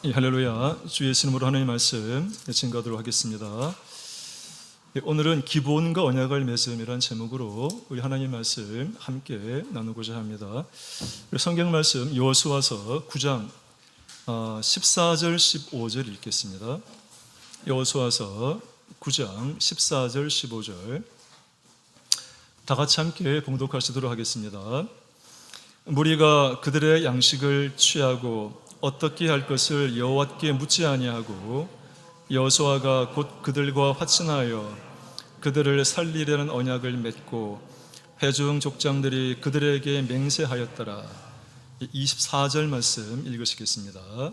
할렐루야. 주 예수 이름으로 하나님의 말씀 증거하도록 하겠습니다. 오늘은 기본과 언약을 맺음이라는 제목으로 우리 하나님 말씀 함께 나누고자 합니다. 성경 말씀 여호수아서 9장 14절 15절 읽겠습니다. 여호수아서 9장 14절 15절 다 같이 함께 봉독하시도록 하겠습니다. 무리가 그들의 양식을 취하고 어떻게 할 것을 여호와께 묻지 아니하고 여호수아가 곧 그들과 화친하여 그들을 살리려는 언약을 맺고 회중 족장들이 그들에게 맹세하였더라. 24절 말씀 읽으시겠습니다.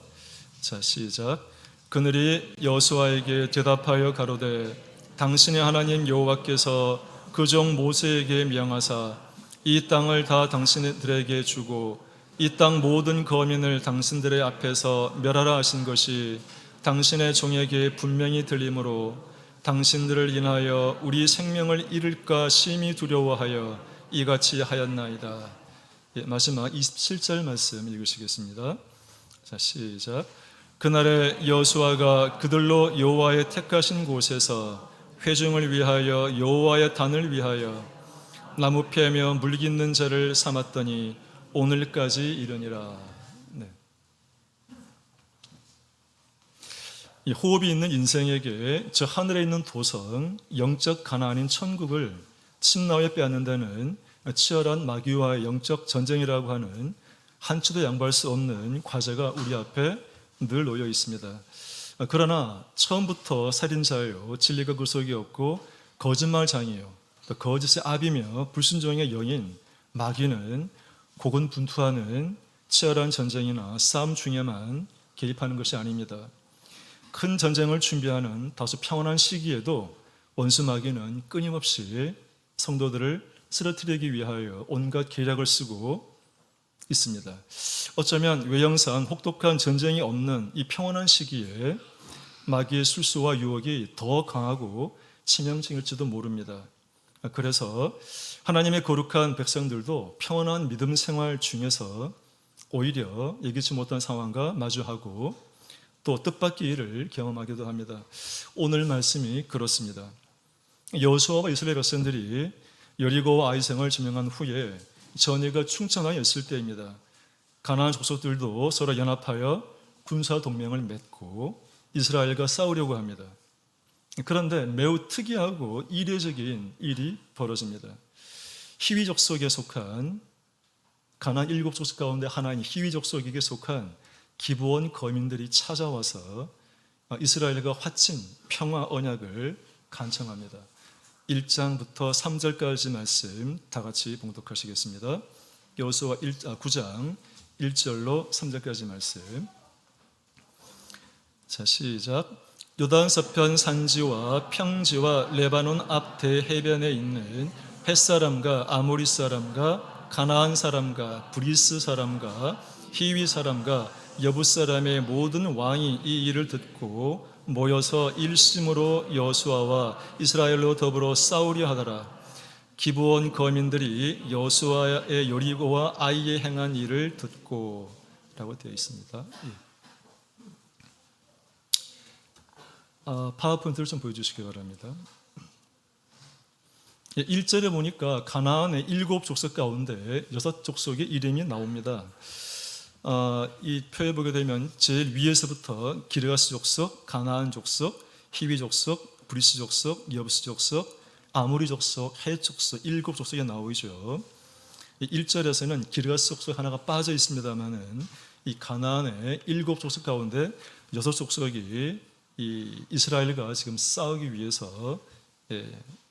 자, 시작. 그들이 여호수아에게 대답하여 가로되 당신의 하나님 여호와께서 그 종 모세에게 명하사 이 땅을 다 당신들에게 주고 이 땅 모든 거민을 당신들의 앞에서 멸하라 하신 것이 당신의 종에게 분명히 들리므로 당신들을 인하여 우리 생명을 잃을까 심히 두려워하여 이같이 하였나이다. 마지막 27절 말씀 읽으시겠습니다. 자, 시작. 그날에 여호수아가 그들로 여호와의 택하신 곳에서 회중을 위하여 여호와의 단을 위하여 나무 패며 물 깃는 자를 삼았더니 오늘까지 이르니라. 네. 이 호흡이 있는 인생에게 저 하늘에 있는 도성, 영적 가나안인 천국을 침나오에 빼앗는다는 치열한 마귀와의 영적 전쟁이라고 하는 한치도 양보할 수 없는 과제가 우리 앞에 늘 놓여 있습니다. 그러나 처음부터 살인자요, 진리가 그 속에 없고 거짓말장이요, 거짓의 압이며 불순종의 영인 마귀는 고군분투하는 치열한 전쟁이나 싸움 중에만 개입하는 것이 아닙니다. 큰 전쟁을 준비하는 다소 평온한 시기에도 원수 마귀는 끊임없이 성도들을 쓰러뜨리기 위하여 온갖 계략을 쓰고 있습니다. 어쩌면 외형상 혹독한 전쟁이 없는 이 평온한 시기에 마귀의 술수와 유혹이 더 강하고 치명적일지도 모릅니다. 그래서 하나님의 거룩한 백성들도 평온한 믿음 생활 중에서 오히려 예기치 못한 상황과 마주하고 또 뜻밖의 일을 경험하기도 합니다. 오늘 말씀이 그렇습니다. 여호수아와 이스라엘 백성들이 여리고와 아이성을 점령한 후에 전의가 충천하였을 때입니다. 가나안 족속들도 서로 연합하여 군사 동맹을 맺고 이스라엘과 싸우려고 합니다. 그런데 매우 특이하고 이례적인 일이 벌어집니다. 히위 족속에 속한 가나안 7족속 가운데 하나인 히위 족속에게 속한 기브온 거민들이 찾아와서 이스라엘과 화친 평화 언약을 간청합니다. 1장부터 3절까지 말씀 다 같이 봉독하시겠습니다. 여호수아 9장 1절로 3절까지 말씀. 자, 시작. 요단 서편 산지와 평지와 레바논 앞 대해변에 있는 햇사람과 아모리 사람과 가나안 사람과 브리스 사람과 히위 사람과 여부 사람의 모든 왕이 이 일을 듣고 모여서 일심으로 여호수아와 이스라엘로 더불어 싸우려 하더라. 기브온 거민들이 여호수아의 여리고와 아이에 행한 일을 듣고 라고 되어 있습니다. 파워포인트를 좀 보여주시기 바랍니다. 1절에 보니까 가나안의 7족속 가운데 6족속의 이름이 나옵니다. 이 표에 보게 되면 제일 위에서부터 기르가스 족속, 가나안 족속, 히위 족속, 브리스 족속, 여부스 족속, 아모리 족속, 헷 족속 7족속이 나오죠. 1절에서는 기르가스 족속 하나가 빠져 있습니다만은 이 가나안의 7족속 가운데 6족속이 이 이스라엘과 지금 싸우기 위해서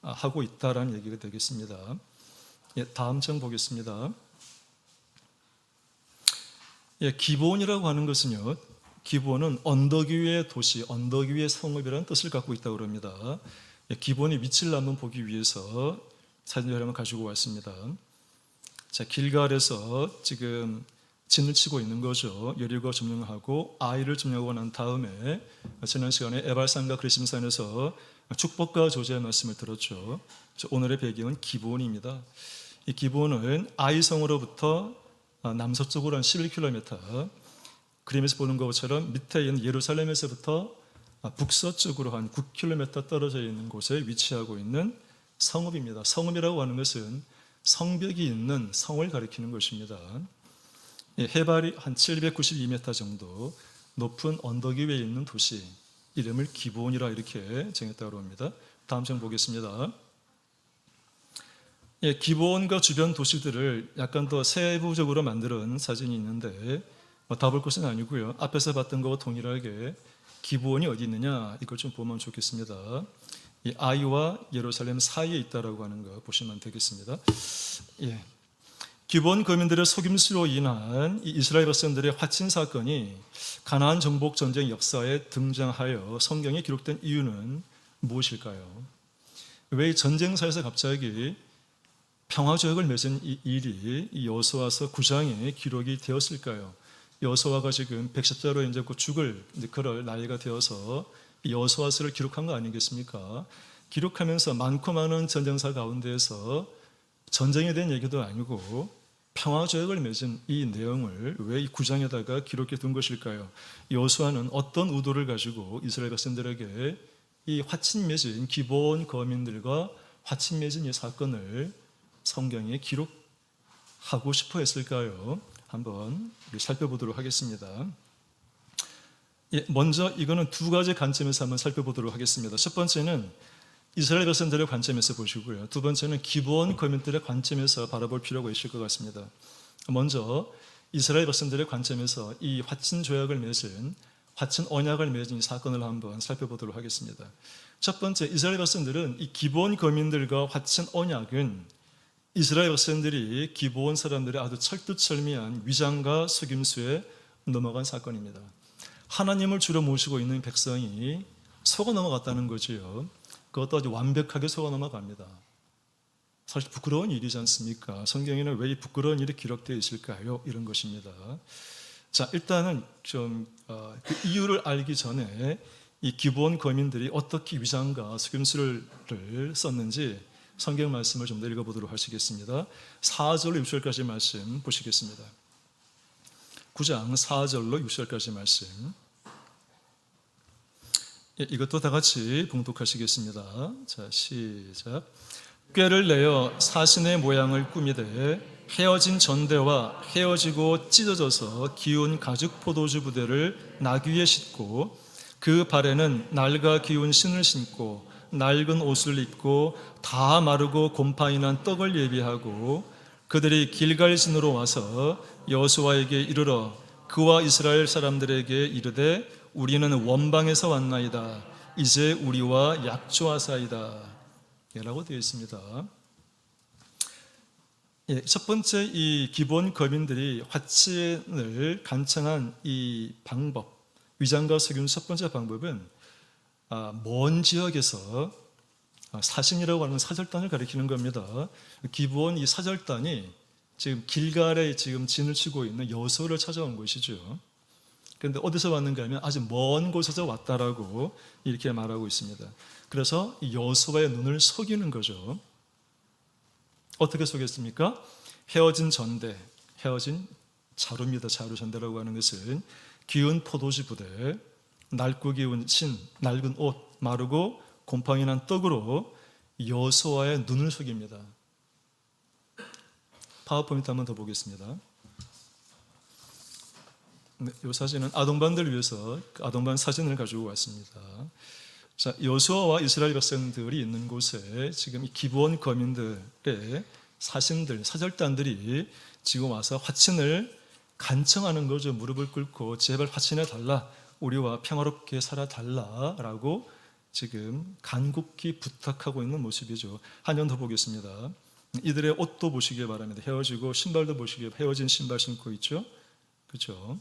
하고 있다라는 얘기가 되겠습니다. 다음 장 보겠습니다. 기브온이라고 하는 것은요, 기브온은 언덕 위의 도시, 언덕 위의 성읍이라는 뜻을 갖고 있다고 합니다. 기브온의 위치를 한번 보기 위해서 사진을 한번 가지고 왔습니다. 자, 길갈에서 지금 진을 치고 있는 거죠. 여리고 점령하고 아이를 점령하고 난 다음에 지난 시간에 에발산과 그리심산에서 축복과 조제의 말씀을 들었죠. 오늘의 배경은 기브온입니다. 이 기브온은 아이성으로부터 남서쪽으로 한 11km, 그림에서 보는 것처럼 밑에 있는 예루살렘에서부터 북서쪽으로 한 9km 떨어져 있는 곳에 위치하고 있는 성읍입니다. 성읍이라고 하는 것은 성벽이 있는 성을 가리키는 것입니다. 해발이 한 792m 정도 높은 언덕 위에 있는 도시, 이름을 기브온이라 이렇게 정했다고 합니다. 다음 장 보겠습니다. 기브온과 주변 도시들을 약간 더 세부적으로 만든 사진이 있는데 다 볼 것은 아니고요. 앞에서 봤던 것과 동일하게 기브온이 어디 있느냐 이걸 좀 보면 좋겠습니다. 이 아이와 예루살렘 사이에 있다라고 하는 거 보시면 되겠습니다. 기브온 거민들의 속임수로 인한 이 이스라엘 백성들의 화친 사건이 가나안 정복 전쟁 역사에 등장하여 성경에 기록된 이유는 무엇일까요? 왜 전쟁사에서 갑자기 평화조약을 맺은 이 일이 여호수아서 9장에 기록이 되었을까요? 여호수아가 지금 110세로 이제 곧 그럴 나이가 되어서 여호수아서를 기록한 거 아니겠습니까? 기록하면서 많고 많은 전쟁사 가운데에서 전쟁에 대한 얘기도 아니고 평화조약을 맺은 이 내용을 왜 이 9장에다가 기록해 둔 것일까요? 여호수아는 어떤 의도를 가지고 이스라엘 백성들에게 이 화친 맺은 기브온 거민들과 화친 맺은 이 사건을 성경에 기록하고 싶어 했을까요? 한번 살펴보도록 하겠습니다. 먼저 이거는 두 가지 관점에서 한번 살펴보도록 하겠습니다. 첫 번째는 이스라엘 백성들의 관점에서 보시고요. 두 번째는 기브온 거민들의 관점에서 바라볼 필요가 있을 것 같습니다. 먼저 이스라엘 백성들의 관점에서 이 화친 조약을 맺은 화친 언약을 맺은 이 사건을 한번 살펴보도록 하겠습니다. 첫 번째, 이스라엘 백성들은 이 기브온 거민들과 화친 언약은 이스라엘 백성들이 기브온 사람들의 아주 철두철미한 위장과 속임수에 넘어간 사건입니다. 하나님을 주로 모시고 있는 백성이 속아 넘어갔다는 거지요. 그것도 아주 완벽하게 속아 넘어갑니다. 사실 부끄러운 일이지 않습니까? 성경에는 왜 이 부끄러운 일이 기록되어 있을까요? 이런 것입니다. 자, 일단은 좀 그 이유를 알기 전에 이 기브온 거민들이 어떻게 위장과 속임수를 썼는지 성경 말씀을 좀 더 읽어보도록 하시겠습니다. 4절로 6절까지 말씀 보시겠습니다. 9장 4절로 6절까지 말씀. 이것도 다 같이 봉독하시겠습니다. 자, 시작. 꾀를 내어 사신의 모양을 꾸미되 헤어진 전대와 헤어지고 찢어져서 기운 가죽 포도주 부대를 나귀에 싣고 그 발에는 낡아 기운 신을 신고 낡은 옷을 입고 다 마르고 곰팡이 난 떡을 예비하고 그들이 길갈진으로 와서 여호수아에게 이르러 그와 이스라엘 사람들에게 이르되 우리는 원방에서 왔나이다. 이제 우리와 약조하사이다. 라고 되어 있습니다. 첫 번째 이 기브온 거민들이 화친을 간청한 이 방법, 위장과 속임수 첫 번째 방법은 먼 지역에서 사신이라고 하는 사절단을 가리키는 겁니다. 기브온 이 사절단이 지금 길갈에 지금 진을 치고 있는 여호수아를 찾아온 것이죠. 그런데 어디서 왔는가 하면 아주 먼 곳에서 왔다라고 이렇게 말하고 있습니다. 그래서 여호수아의 눈을 속이는 거죠. 어떻게 속였습니까? 헤어진 전대, 헤어진 자루입니다. 자루 전대라고 하는 것은 기운 포도주 부대, 낡고 기운 신, 낡은 옷, 마르고 곰팡이 난 떡으로 여호수아의 눈을 속입니다. 파워포인트 한번 더 보겠습니다. 이 사진은 아동반들을 위해서 아동반 사진을 가지고 왔습니다. 자, 여호수아와 이스라엘 백성들이 있는 곳에 지금 이 기브온 거민들의 사신들, 사절단들이 지금 와서 화친을 간청하는 거죠. 무릎을 꿇고 제발 화친해 달라, 우리와 평화롭게 살아 달라라고 지금 간곡히 부탁하고 있는 모습이죠. 한 년 더 보겠습니다. 이들의 옷도 보시기 바랍니다. 헤어지고 신발도 보시기 바랍니다. 헤어진 신발 신고 있죠. 그렇죠?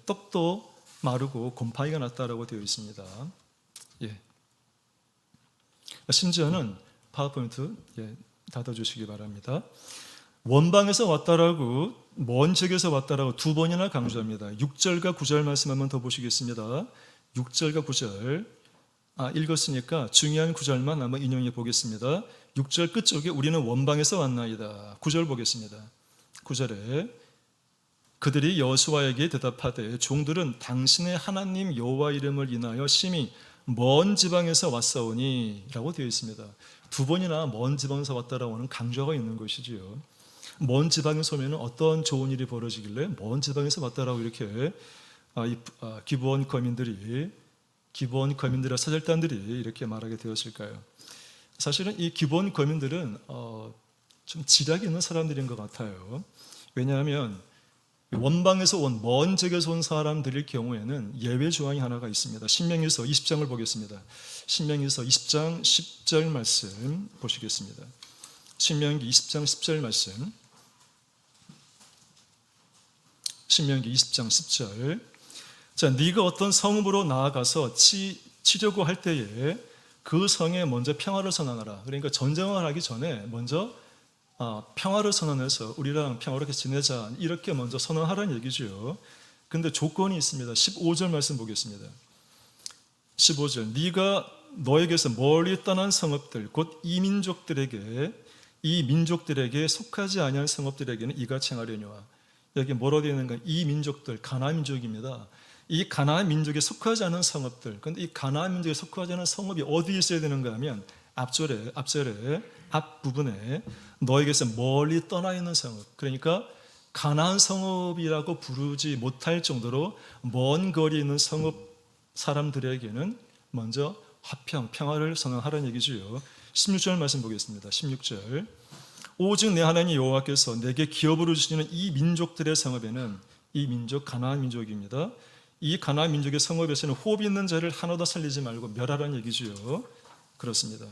떡도 마르고 곰팡이가 났다라고 되어 있습니다. 심지어는 파워포인트 닫아주시기 바랍니다. 원방에서 왔다라고, 먼 지역에서 왔다라고 두 번이나 강조합니다. 6절과 9절 말씀 한번 더 보시겠습니다. 6절과 9절 읽었으니까 중요한 9절만 한번 인용해 보겠습니다. 6절 끝쪽에 우리는 원방에서 왔나이다. 9절 보겠습니다. 9절에 그들이 여호수아에게 대답하되 종들은 당신의 하나님 여호와 이름을 인하여 심히 먼 지방에서 왔사오니 라고 되어 있습니다. 두 번이나 먼 지방에서 왔다라고 하는 강조가 있는 것이지요. 먼 지방에서 오면 어떤 좋은 일이 벌어지길래 먼 지방에서 왔다라고 이렇게 기브온 거민들의 사절단들이 이렇게 말하게 되었을까요? 사실은 이 기브온 거민들은 좀 지략이 있는 사람들인 것 같아요. 왜냐하면 원방에서 온 먼 지역에서 온 사람들일 경우에는 예외 조항이 하나가 있습니다. 신명기서 20장을 보겠습니다. 신명기서 20장 10절 말씀 보시겠습니다. 신명기 20장 10절 말씀. 신명기 20장 10절. 자, 네가 어떤 성읍으로 나아가서 치려고 할 때에 그 성에 먼저 평화를 선언하라. 그러니까 전쟁을 하기 전에 먼저 평화를 선언해서 우리랑 평화롭게 지내자 이렇게 먼저 선언하라는 얘기죠. 그런데 조건이 있습니다. 15절 말씀 보겠습니다. 15절. 네가 너에게서 멀리 떠난 성읍들 곧 이 민족들에게 속하지 아니한 성읍들에게는 이같이 행하려니와. 여기 뭐라고 되어 있는가? 이 민족들 가나안 민족입니다. 이 가나안 민족에 속하지 않은 성읍들. 그런데 이 가나안 민족에 속하지 않은 성읍이 어디에 있어야 되는가 하면 앞절에 앞부분에 너에게서 멀리 떠나 있는 성읍. 그러니까 가나안 성읍이라고 부르지 못할 정도로 먼 거리에 있는 성읍 사람들에게는 먼저 화평, 평화를 선언하라는 얘기지요. 16절 말씀 보겠습니다. 16절. 오직 내 하나님 여호와께서 내게 기업으로 주시는 이 민족들의 성읍에는, 이 민족 가나안 민족입니다. 이 가나안 민족의 성읍에서는 호흡 있는 자를 하나도 살리지 말고 멸하라는 얘기지요. 그렇습니다.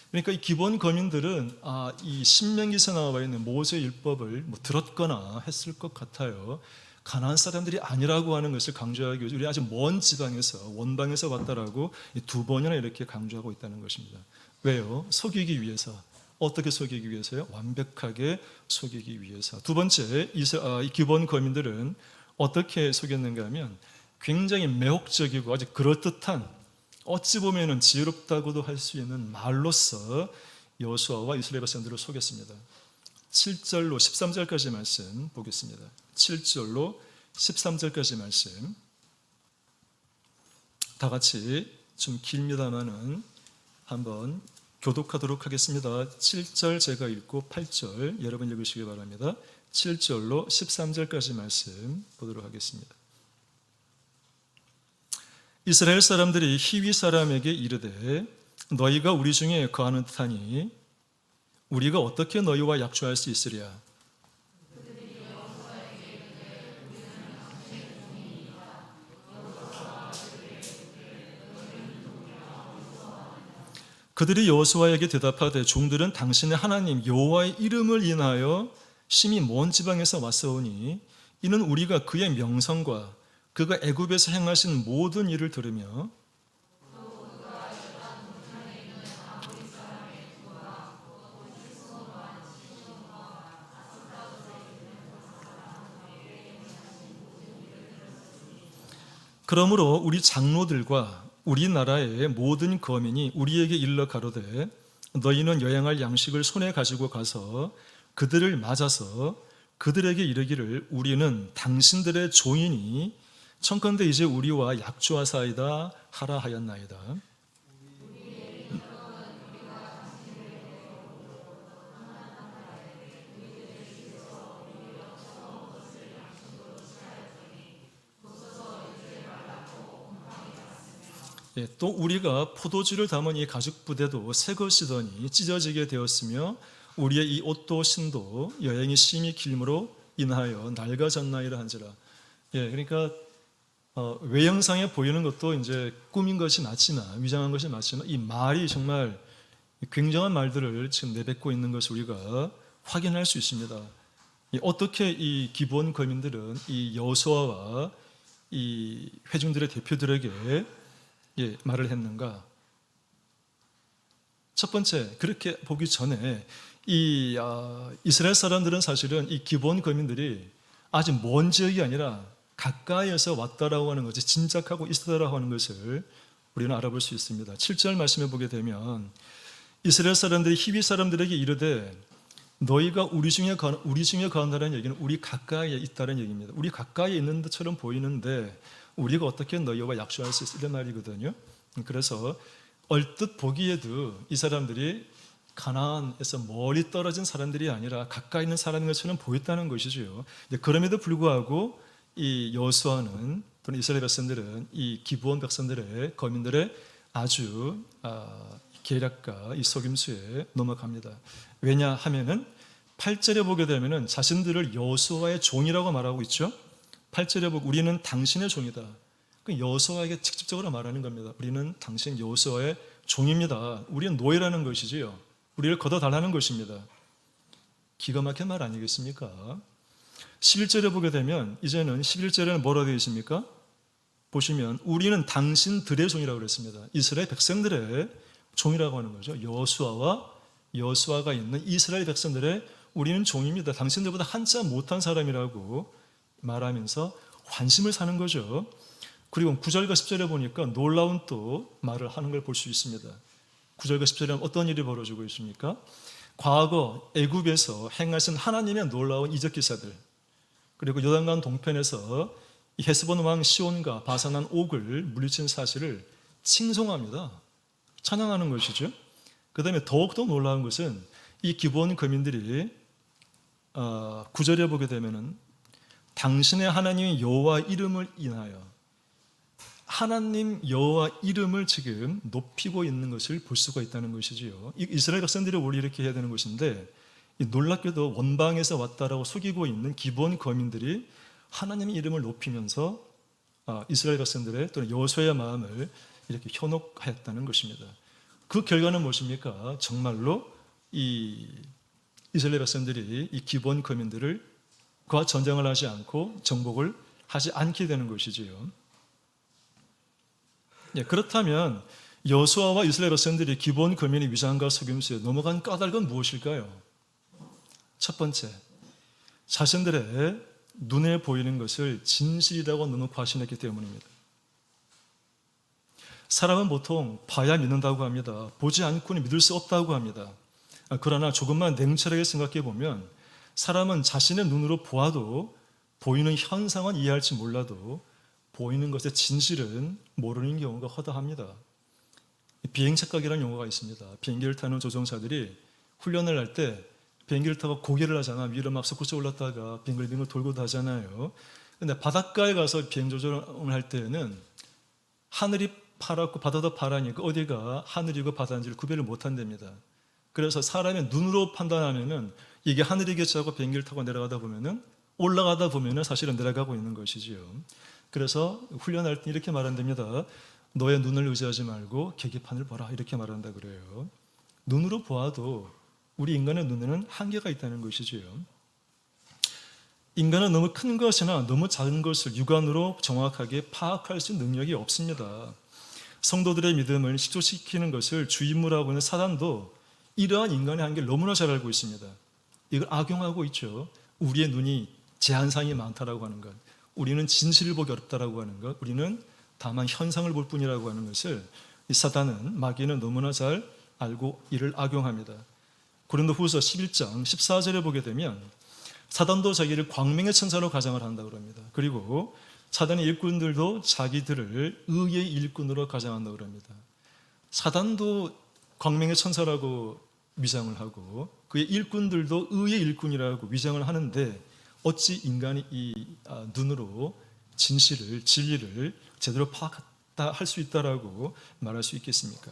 그러니까 이 기본 거민들은 이 신명기에서 나와 있는 모세 율법을 들었거나 했을 것 같아요. 가나안 사람들이 아니라고 하는 것을 강조하기 위해서 우리 아주 먼 지방에서 원방에서 왔다라고 두 번이나 이렇게 강조하고 있다는 것입니다. 왜요? 속이기 위해서. 어떻게 속이기 위해서요? 완벽하게 속이기 위해서. 두 번째, 이 기본 거민들은 어떻게 속였는가 하면 굉장히 매혹적이고 아주 그럴듯한, 어찌 보면 지혜롭다고도 할 수 있는 말로써 여호수아와 이스라엘 백성들을 속였습니다. 7절로 13절까지 말씀 보겠습니다. 7절로 13절까지 말씀 다 같이 좀 길입니다만은 한번 교독하도록 하겠습니다. 7절 제가 읽고 8절 여러분 읽으시기 바랍니다. 7절로 13절까지 말씀 보도록 하겠습니다. 이스라엘 사람들이 히위 사람에게 이르되 너희가 우리 중에 거하는 듯하니 우리가 어떻게 너희와 약조할 수 있으랴. 그들이 여호수아에게 대답하되 종들은 당신의 하나님 여호와의 이름을 인하여 심히 먼 지방에서 왔사오니 이는 우리가 그의 명성과 그가 애굽에서 행하신 모든 일을 들으며 그러므로 우리 장로들과 우리나라의 모든 거민이 우리에게 일러 가로되 너희는 여행할 양식을 손에 가지고 가서 그들을 맞아서 그들에게 이르기를 우리는 당신들의 종이니 청컨대 이제 우리와 약조하사이다 하라 하였나이다. 또 우리가 포도주를 담은 이 가죽 부대도 새 것이더니 찢어지게 되었으며 우리의 이 옷도 신도 여행이 심히 길므로 인하여 낡아졌나이라 한지라. 그러니까 외형상에 보이는 것도 이제 꾸민 것이 맞지만, 위장한 것이 맞지만 이 말이 정말 굉장한 말들을 지금 내뱉고 있는 것을 우리가 확인할 수 있습니다. 어떻게 이 기본 거민들은 이 여호수아와 이 회중들의 대표들에게 말을 했는가? 첫 번째, 그렇게 보기 전에 이 이스라엘 사람들은 사실은 이 기본 거민들이 아주 먼 지역이 아니라 가까이에서 왔다라고 하는 것이 짐작하고 있었다라고 하는 것을 우리는 알아볼 수 있습니다. 7절 말씀해 보게 되면 이스라엘 사람들이 히위 사람들에게 이르되 너희가 우리 중에 거한다는 얘기는 우리 가까이에 있다는 얘기입니다. 우리 가까이에 있는 것처럼 보이는데 우리가 어떻게 너희와 약속할 수 있어? 이런 말이거든요. 그래서 얼뜻 보기에도 이 사람들이 가나안에서 멀리 떨어진 사람들이 아니라 가까이 있는 사람인 것처럼 보였다는 것이죠. 그럼에도 불구하고 이 여호수아는 또는 이스라엘 백성들은 이 기브온 백성들의 거민들의 아주 계략과 이 속임수에 넘어갑니다. 왜냐하면은 8절에 보게 되면은 자신들을 여호수아의 종이라고 말하고 있죠. 8절에 보고 우리는 당신의 종이다. 그 여호수아에게 직접적으로 말하는 겁니다. 우리는 당신 여호수아의 종입니다. 우리는 노예라는 것이지요. 우리를 걷어달라는 것입니다. 기가 막힌 말 아니겠습니까? 11절에 보게 되면 이제는 11절에는 뭐라고 되어 있습니까? 보시면 우리는 당신들의 종이라고 그랬습니다. 이스라엘 백성들의 종이라고 하는 거죠. 여호수아가 있는 이스라엘 백성들의 우리는 종입니다. 당신들보다 한자 못한 사람이라고 말하면서 환심을 사는 거죠. 그리고 9절과 10절에 보니까 놀라운 또 말을 하는 걸 볼 수 있습니다. 9절과 10절에 어떤 일이 벌어지고 있습니까? 과거 애굽에서 행하신 하나님의 놀라운 이적 기사들, 그리고 요단강 동편에서 헤스본 왕 시온과 바산한 옥을 물리친 사실을 칭송합니다. 찬양하는 것이죠. 그 다음에 더욱더 놀라운 것은 이 기브온 거민들이 9절에 보게 되면은 당신의 하나님 여호와 이름을 인하여 하나님 여호와 이름을 지금 높이고 있는 것을 볼 수가 있다는 것이지요. 이스라엘 백성들이 원래 이렇게 해야 되는 것인데 놀랍게도 원방에서 왔다라고 속이고 있는 기브온 거민들이 하나님의 이름을 높이면서 이스라엘 백성들의 또는 여호수아의 마음을 이렇게 현혹하였다는 것입니다. 그 결과는 무엇입니까? 정말로 이 이스라엘 백성들이 이 기브온 거민들을 그와 전쟁을 하지 않고 정복을 하지 않게 되는 것이지요. 그렇다면 여호수아와 이스라엘 백성들이 기브온 거민의 위장과 속임수에 넘어간 까닭은 무엇일까요? 첫 번째, 자신들의 눈에 보이는 것을 진실이라고 너무 과신했기 때문입니다. 사람은 보통 봐야 믿는다고 합니다. 보지 않고는 믿을 수 없다고 합니다. 그러나 조금만 냉철하게 생각해 보면 사람은 자신의 눈으로 보아도 보이는 현상은 이해할지 몰라도 보이는 것의 진실은 모르는 경우가 허다합니다. 비행 착각이라는 용어가 있습니다. 비행기를 타는 조종사들이 훈련을 할 때 비행기를 타고 고개를 하잖아. 위로 막 솟구쳐 올랐다가 빙글빙글 돌고도 하잖아요. 근데 바닷가에 가서 비행 조종을 할 때는 하늘이 파랗고 바다도 파라니까 어디가 하늘이고 바다인지를 구별을 못 한답니다. 그래서 사람의 눈으로 판단하면은 이게 하늘이겠지 하고 비행기를 타고 내려가다 보면은 올라가다 보면은 사실은 내려가고 있는 것이지요. 그래서 훈련할 때 이렇게 말한답니다. 너의 눈을 의지하지 말고 계기판을 보라 이렇게 말한다 그래요. 눈으로 보아도 우리 인간의 눈에는 한계가 있다는 것이지요. 인간은 너무 큰 것이나 너무 작은 것을 육안으로 정확하게 파악할 수 있는 능력이 없습니다. 성도들의 믿음을 식조시키는 것을 주임무라고 하는 사단도 이러한 인간의 한계를 너무나 잘 알고 있습니다. 이걸 악용하고 있죠. 우리의 눈이 제한상이 많다라고 하는 것, 우리는 진실을 보기 어렵다라고 하는 것, 우리는 다만 현상을 볼 뿐이라고 하는 것을 이 사단은, 마귀는 너무나 잘 알고 이를 악용합니다. 고린도후서 11장 14절에 보게 되면 사단도 자기를 광명의 천사로 가장을 한다고 합니다. 그리고 사단의 일꾼들도 자기들을 의의 일꾼으로 가장한다고 합니다. 사단도 광명의 천사라고 위장을 하고 그의 일꾼들도 의의 일꾼이라고 위장을 하는데 어찌 인간이 이 눈으로 진실을, 진리를 제대로 파악했다 할 수 있다라고 말할 수 있겠습니까?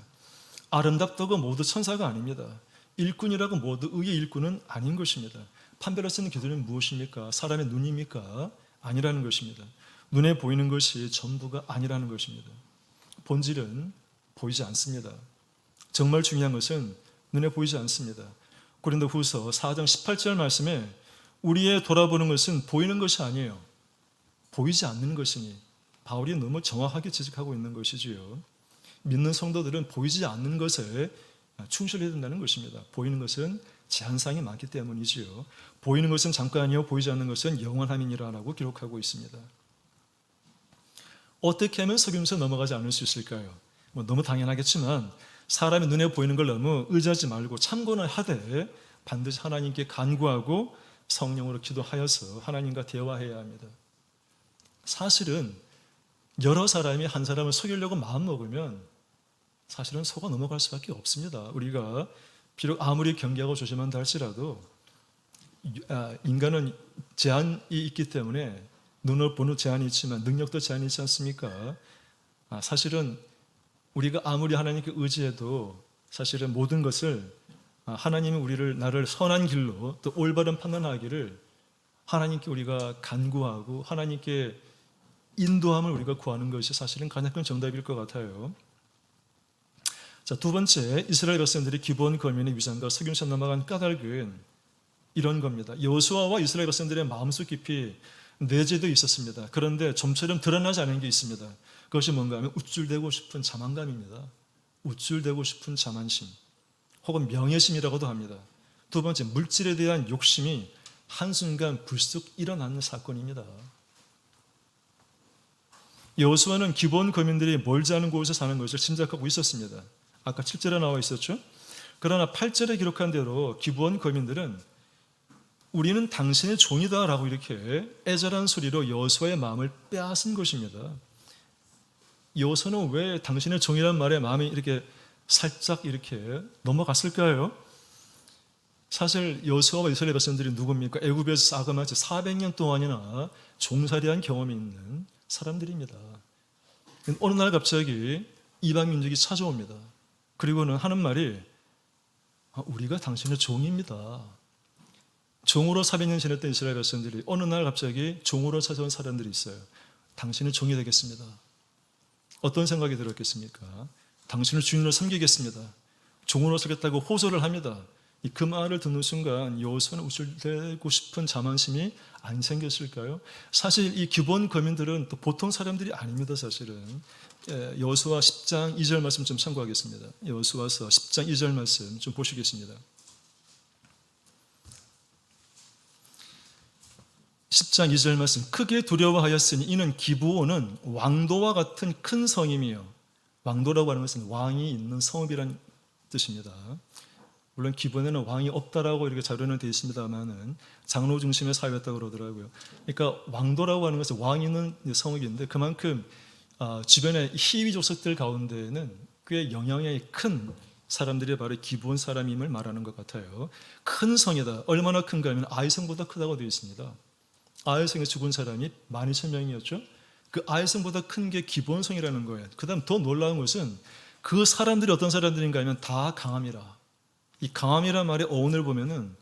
아름답다고 모두 천사가 아닙니다. 일꾼이라고 모두 의의 일꾼은 아닌 것입니다. 판별할 수 있는 기준은 무엇입니까? 사람의 눈입니까? 아니라는 것입니다. 눈에 보이는 것이 전부가 아니라는 것입니다. 본질은 보이지 않습니다. 정말 중요한 것은 눈에 보이지 않습니다. 고린도후서 4장 18절 말씀에 우리의 돌아보는 것은 보이는 것이 아니에요. 보이지 않는 것이니 바울이 너무 정확하게 지적하고 있는 것이지요. 믿는 성도들은 보이지 않는 것에 충실해야 된다는 것입니다. 보이는 것은 제한상이 많기 때문이지요. 보이는 것은 잠깐이요 보이지 않는 것은 영원함이니라라고 기록하고 있습니다. 어떻게 하면 속임수에 넘어가지 않을 수 있을까요? 너무 당연하겠지만 사람의 눈에 보이는 걸 너무 의지하지 말고 참고는 하되 반드시 하나님께 간구하고 성령으로 기도하여서 하나님과 대화해야 합니다. 사실은 여러 사람이 한 사람을 속이려고 마음먹으면 사실은 속아 넘어갈 수밖에 없습니다. 우리가 비록 아무리 경계하고 조심한다 할지라도 인간은 제한이 있기 때문에 눈을 보는 제한이 있지만 능력도 제한이 있지 않습니까? 사실은 우리가 아무리 하나님께 의지해도 사실은 모든 것을 하나님이 나를 선한 길로 또 올바른 판단하기를 하나님께 우리가 간구하고 하나님께 인도함을 우리가 구하는 것이 사실은 가장 큰 정답일 것 같아요. 자, 두 번째, 이스라엘 백성들이 기본 거민의 위장과 석유처럼 넘어간 까닭은 이런 겁니다. 여호수아와 이스라엘 백성들의 마음속 깊이 내재도 있었습니다. 그런데 좀처럼 드러나지 않은 게 있습니다. 그것이 뭔가 하면 우쭐대고 싶은 자만감입니다. 우쭐대고 싶은 자만심 혹은 명예심이라고도 합니다. 두 번째, 물질에 대한 욕심이 한순간 불쑥 일어나는 사건입니다. 여호수아는 기본 거민들이 멀지 않은 곳에 사는 것을 짐작하고 있었습니다. 아까 7절에 나와 있었죠. 그러나 8절에 기록한 대로 기본 거민들은 우리는 당신의 종이다 라고 이렇게 애절한 소리로 여호수아의 마음을 빼앗은 것입니다. 여호수아는 왜 당신의 종이라는 말에 마음이 이렇게 살짝 이렇게 넘어갔을까요? 사실 여호수아와 이스라엘 백성들이 누굽니까? 애굽에서 싸그마치 400년 동안이나 종살이한 경험이 있는 사람들입니다. 어느 날 갑자기 이방 민족이 찾아옵니다. 그리고는 하는 말이 우리가 당신의 종입니다. 종으로 400년 지냈던 이스라엘 백성들이 어느 날 갑자기 종으로 찾아온 사람들이 있어요. 당신의 종이 되겠습니다. 어떤 생각이 들었겠습니까? 당신을 주인으로 섬기겠습니다. 종으로 서겠다고 호소를 합니다. 그 말을 듣는 순간 여호수아는 우쭐대고 싶은 자만심이 안 생겼을까요? 사실 이 기본 거민들은 또 보통 사람들이 아닙니다. 사실은 여호수아 10장 2절 말씀 좀 참고하겠습니다. 여호수아서 10장 2절 말씀 좀 보시겠습니다. 10장 2절 말씀, 크게 두려워하였으니 이는 기브온은 왕도와 같은 큰 성임이요. 왕도라고 하는 것은 왕이 있는 성읍이라는 뜻입니다. 물론 기본에는 왕이 없다라고 이렇게 자료는 되어 있습니다만은 장로 중심의 사회였다고 그러더라고요. 그러니까 왕도라고 하는 것은 왕이 있는 성읍인데 그만큼 주변의 희위 족속들 가운데에는 꽤 영향이 큰 사람들이 바로 기브온 사람임을 말하는 것 같아요. 큰 성이다. 얼마나 큰가 하면 아이성보다 크다고 되어 있습니다. 아이성에 죽은 사람이 12,000명이었죠. 그 아이성보다 큰 게 기브온성이라는 거예요. 그 다음 더 놀라운 것은 그 사람들이 어떤 사람들인가 하면 다 강함이라. 이 강함이라는 말의 어원을 보면은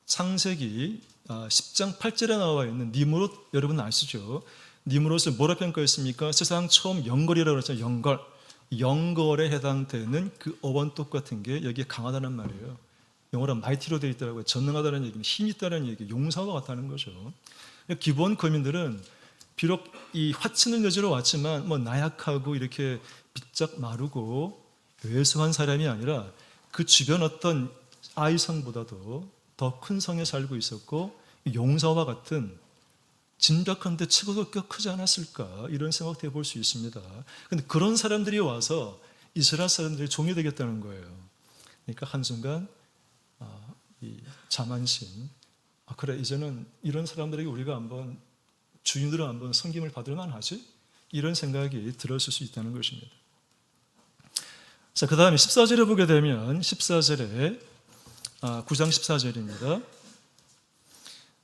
창세기 10장 8절에 나와 있는 니므롯, 여러분 아시죠? 니므롯을 뭐라 평가했습니까? 세상 처음 영걸이라고 그랬잖아요. 영걸. 영걸에 해당되는 그 어원 똑같은 게 여기에 강하다는 말이에요. 영어로 마이티로 되어 있더라고요. 전능하다는 얘기는 힘이 있다는 얘기, 용사와 같다는 거죠. 기본 거민들은 비록 이 화치는 여지로 왔지만 나약하고 이렇게 비짝 마르고 왜소한 사람이 아니라 그 주변 어떤 아이성보다도 더 큰 성에 살고 있었고 용사와 같은 짐작한데 치고도 꽤 크지 않았을까 이런 생각도 해볼 수 있습니다. 그런데 그런 사람들이 와서 이스라엘 사람들이 종이 되겠다는 거예요. 그러니까 한순간 이 자만심, 그래 이제는 이런 사람들에게 우리가 한번 주인으로 한번 섬김을 받을 만하지? 이런 생각이 들었을 수 있다는 것입니다. 자, 그 다음에 14절에 보게 되면 14절에 9장 14절입니다.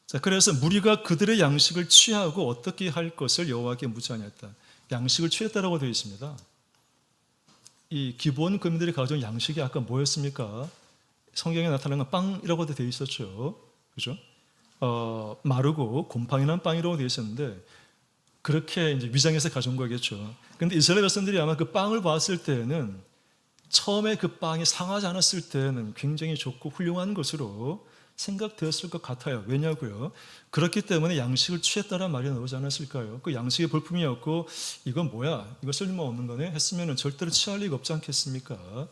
자, 그래서 무리가 그들의 양식을 취하고 어떻게 할 것을 여호와께 묻지 아니했다. 양식을 취했다라고 되어 있습니다. 이 기본 거민들이 가져온 양식이 아까 뭐였습니까? 성경에 나타난 건 빵이라고 되어 있었죠. 그죠? 마르고 곰팡이 난 빵이라고 되어 있었는데 그렇게 이제 위장해서 가져온 거겠죠. 그런데 이스라엘 백성들이 아마 그 빵을 봤을 때는 처음에 그 빵이 상하지 않았을 때는 굉장히 좋고 훌륭한 것으로 생각되었을 것 같아요. 왜냐고요? 그렇기 때문에 양식을 취했다는 말이 나오지 않았을까요? 그 양식의 볼품이었고 이건 뭐야? 이거 쓸모없는 거네? 했으면 절대로 취할 리가 없지 않겠습니까?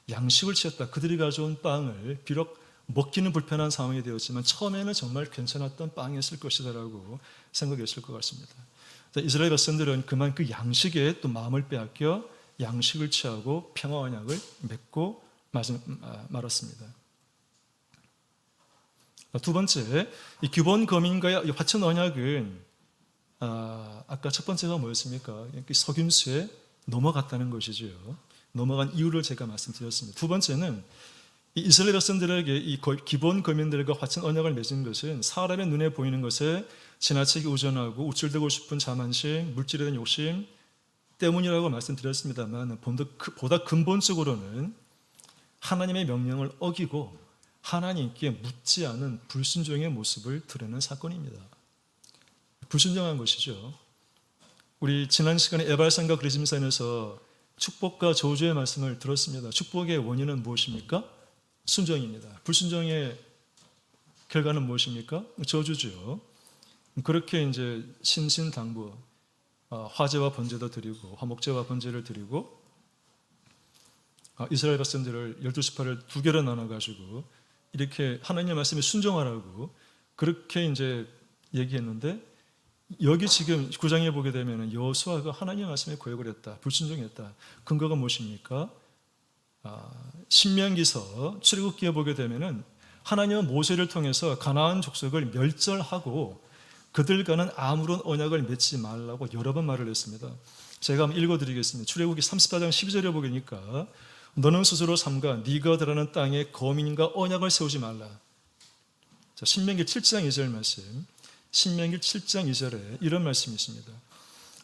양식을 취했다. 그들이 가져온 빵을 비록 먹기는 불편한 상황이 되었지만 처음에는 정말 괜찮았던 빵이었을 것이다라고 생각했을 것 같습니다. 이스라엘 백성들은 그만 그 양식에 또 마음을 빼앗겨 양식을 취하고 평화 언약을 맺고 말았습니다. 두 번째, 이 기본 거민과의 화천 언약은 아까 첫 번째가 뭐였습니까? 석임수에 넘어갔다는 것이죠. 넘어간 이유를 제가 말씀드렸습니다. 두 번째는 이 이스라엘 백성들에게 이 기본 거민들과 화천 언약을 맺은 것은 사람의 눈에 보이는 것에 지나치게 우전하고 우쭐대고 싶은 자만심, 물질에 대한 욕심 때문이라고 말씀드렸습니다만 보다 근본적으로는 하나님의 명령을 어기고 하나님께 묻지 않은 불순종의 모습을 드러내는 사건입니다. 불순종한 것이죠. 우리 지난 시간에 에발산과 그리심산에서 축복과 저주의 말씀을 들었습니다. 축복의 원인은 무엇입니까? 순종입니다. 불순종의 결과는 무엇입니까? 저주죠. 그렇게 이제 신신당부 화제와 번제도 드리고 화목제와 번제를 드리고 이스라엘 백성들을 12지파를 두 개로 나눠가지고 이렇게 하나님의 말씀에 순종하라고 그렇게 이제 얘기했는데 여기 지금 9장에 보게 되면 여호수아가 하나님의 말씀에 거역을 했다. 불순종했다. 근거가 무엇입니까? 신명기서 출애굽기에 보게 되면은 하나님은 모세를 통해서 가나안 족속을 멸절하고 그들과는 아무런 언약을 맺지 말라고 여러 번 말을 했습니다. 제가 한번 읽어드리겠습니다. 출애굽기 34장 12절에 보니까 너는 스스로 삼가 네가 들어가는 땅에 거민과 언약을 세우지 말라. 자, 신명기 7장 2절 말씀. 신명기 7장 2절에 이런 말씀이 있습니다.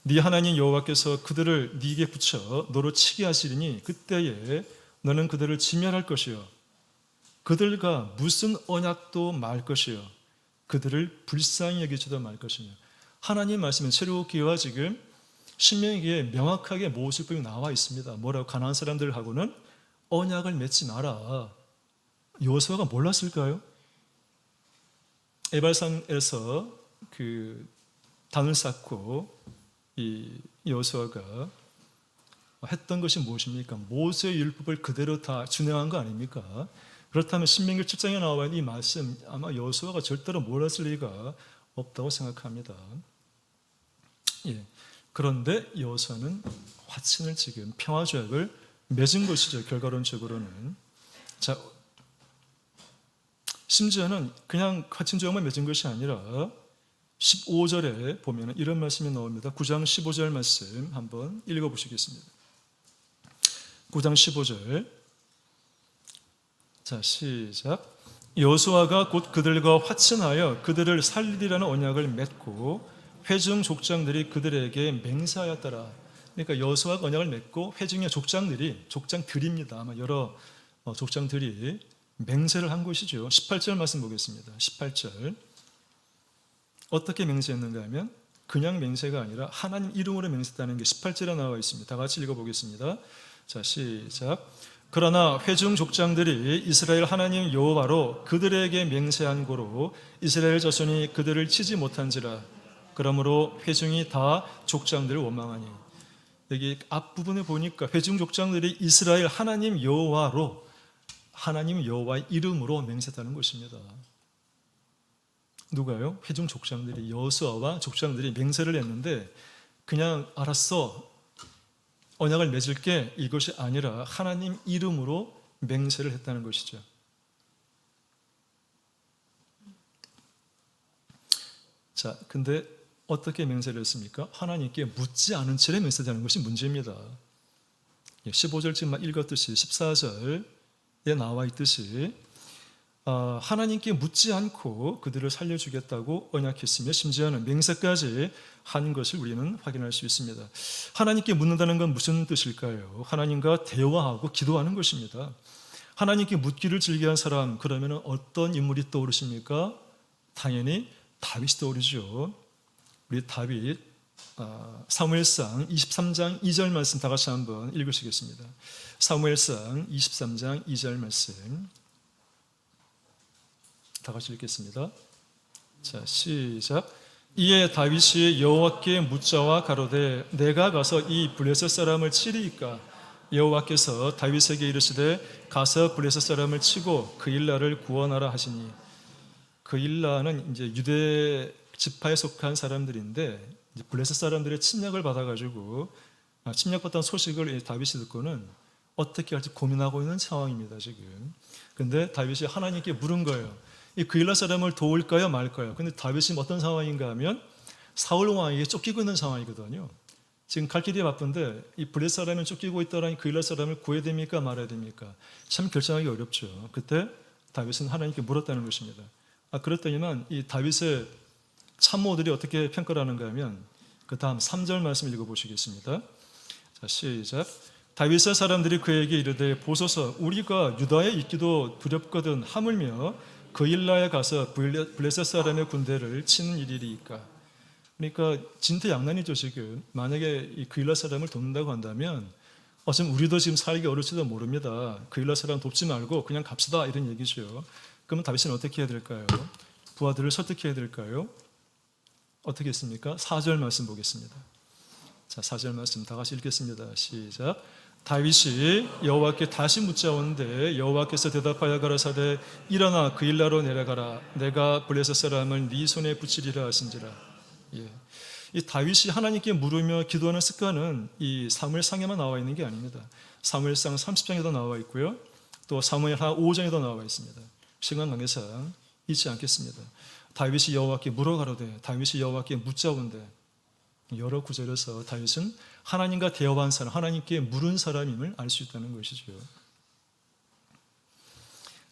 네 하나님 여호와께서 그들을 네게 붙여 너로 치게 하시리니 그때에 너는 그들을 진멸할 것이요 그들과 무슨 언약도 말 것이요 그들을 불쌍히 여기지도 말 것이며 하나님 말씀은 출애굽기와 지금 신명기에 명확하게 모습이 나와 있습니다. 뭐라고? 가나안 사람들하고는 언약을 맺지 마라. 여호수아가 몰랐을까요? 에발산에서 그 단을 쌓고 이 여호수아가 했던 것이 무엇입니까? 모세의 율법을 그대로 다 준행한 거 아닙니까? 그렇다면 신명기 7장에 나와 있는 이 말씀 아마 여호수아가 절대로 몰랐을 리가 없다고 생각합니다. 예. 그런데 여호수아는 화친을 지금 평화조약을 맺은 것이죠. 결과론적으로는. 자, 심지어는 그냥 화친조약만 맺은 것이 아니라 15절에 보면 이런 말씀이 나옵니다. 9장 15절 말씀 한번 읽어보시겠습니다. 9장 15절. 자, 시작. 여호수아가 곧 그들과 화친하여 그들을 살리라는 언약을 맺고 회중 족장들이 그들에게 맹세하였더라. 그러니까 여호수아가 언약을 맺고 회중의 족장들입니다. 아마 여러 족장들이 맹세를 한 것이죠. 18절 말씀 보겠습니다. 18절. 어떻게 맹세했는가 하면 그냥 맹세가 아니라 하나님 이름으로 맹세했다는 게 18절에 나와 있습니다. 다 같이 읽어보겠습니다. 자, 시작. 그러나 회중 족장들이 이스라엘 하나님 여호와로 그들에게 맹세한 고로 이스라엘 자손이 그들을 치지 못한지라. 그러므로 회중이 다 족장들을 원망하니. 여기 앞부분에 보니까 회중 족장들이 이스라엘 하나님 여호와로 하나님 여호와의 이름으로 맹세했다는 것입니다. 누가요? 회중 족장들이 여호수아와 족장들이 맹세를 했는데 그냥 알았어 언약을 맺을게 이것이 아니라 하나님 이름으로 맹세를 했다는 것이죠. 자, 근데 어떻게 맹세를 했습니까? 하나님께 묻지 않은 채 맹세하는 것이 문제입니다. 15절 지금 읽었듯이 14절에 나와 있듯이 하나님께 묻지 않고 그들을 살려주겠다고 언약했으며 심지어는 맹세까지 한 것을 우리는 확인할 수 있습니다. 하나님께 묻는다는 건 무슨 뜻일까요? 하나님과 대화하고 기도하는 것입니다. 하나님께 묻기를 즐겨한 사람, 그러면 어떤 인물이 떠오르십니까? 당연히 다윗이 떠오르죠. 우리 다윗 사무엘상 23장 2절 말씀 다 같이 한번 읽으시겠습니다. 사무엘상 23장 2절 말씀 다 같이 읽겠습니다. 자, 시작. 이에 다윗이 여호와께 묻자와 가로되 내가 가서 이 블레셋 사람을 치리이까? 여호와께서 다윗에게 이르시되 가서 블레셋 사람을 치고 그 일라를 구원하라 하시니. 그 일라는 이제 유대 지파에 속한 사람들인데 블레셋 사람들의 침략을 받아가지고 침략받던 소식을 다윗이 듣고는 어떻게 할지 고민하고 있는 상황입니다. 지금. 근데 다윗이 하나님께 물은 거예요. 이 그일라 사람을 도울까요 말까요? 근데 다윗이 어떤 상황인가 하면 사울 왕에게 쫓기고 있는 상황이거든요. 지금 갈 길이 바쁜데 이 블레 사람을 쫓기고 있다라는 그일라 사람을 구해야 됩니까 말아야 됩니까? 참 결정하기 어렵죠. 그때 다윗은 하나님께 물었다는 것입니다. 그렇더니만 이 다윗의 참모들이 어떻게 평가를 하는가 하면 그 다음 3절 말씀 읽어보시겠습니다. 자, 시작. 다윗의 사람들이 그에게 이르되 보소서 우리가 유다에 있기도 두렵거든 하물며 그일라에 가서 블레셋 사람의 군대를 치는 일이리이까. 그러니까 진퇴양난이죠. 지금 만약에 이 그일라 사람을 돕는다고 한다면 지금 우리도 지금 살기 어려울지도 모릅니다. 그일라 사람 돕지 말고 그냥 갑시다 이런 얘기죠. 그러면 다윗은 어떻게 해야 될까요? 부하들을 설득해야 될까요? 어떻게 했습니까? 4절 말씀 보겠습니다. 자, 4절 말씀 다 같이 읽겠습니다. 시작. 다윗이 여호와께 다시 묻자온데 여호와께서 대답하여 가라사대 일어나 그일라로 내려가라. 내가 블레셋 사람을 네 손에 붙이리라 하신지라. 예. 이 다윗이 하나님께 물으며 기도하는 습관은 이 사무엘상에만 나와 있는 게 아닙니다. 사무엘상 30장에도 나와 있고요. 또 사무엘하 5장에도 나와 있습니다. 시간 관계상 잊지 않겠습니다. 다윗이 여호와께 물어가로되 다윗이 여호와께 묻자온데 여러 구절에서 다윗은 하나님과 대화한 사람, 하나님께 물은 사람임을 알 수 있다는 것이죠.